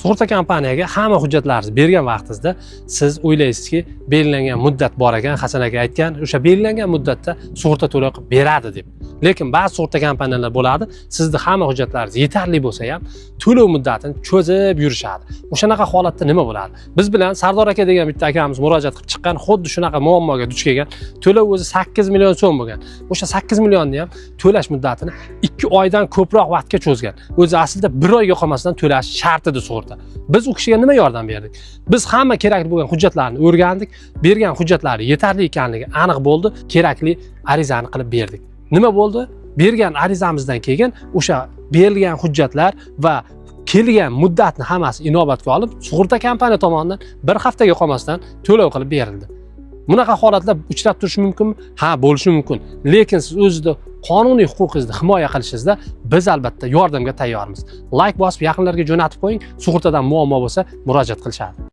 Sug'urta kompaniyaga hamma hujjatlaringizni bergan vaqtingizda siz o'ylaysizki, belgilangan muddat bor ekan, Hasan aka aytgan, o'sha belgilangan muddatda sug'urta to'lov qilib beradi deb. Lekin ba'zi sug'urta kompaniyalar bo'ladi, sizni hamma hujjatlaringiz yetarli bo'lsa ham, to'lov muddatini cho'zib yurishadi. O'shanaqa holatda nima bo'ladi? Biz bilan Sardor aka degan bitta akamiz murojaat qilib chiqqan, xuddi shunaqa muammoga duch kelgan. To'lov o'zi 8 million so'm bo'lgan. O'sha 8 millionni ham to'lash muddatini 2 oydan ko'proq vaqtga cho'zgan. O'zi aslida 1 oyga qolmasdan to'lash shart edi sug'urta. Biz u kishiga nima yordam berdik? Biz hamma kerakli bo'lgan hujjatlarni o'rgandik, bergan hujjatlari yetarli ekanligi aniq bo'ldi, kerakli arizani qilib berdik. Nima bo'ldi? Bergan arizamizdan keyin o'sha berilgan hujjatlar va kelgan muddatni hammasi inobatga olib, sug'urta kompaniya tomonidan 1 haftaga qolmasdan to'lov qilib berildi. Bunaqa holatlar uchrab turishi mumkinmi? Ha, bo'lishi mumkin. Lekin siz o'zingizda qonuniy huquqingizni himoya qilishingizda biz albatta yordamga tayyormiz. Like bosib, yaqinlarga jo'natib qo'ying. Sug'urtadan muammo bo'lsa, murojaat qilishadi.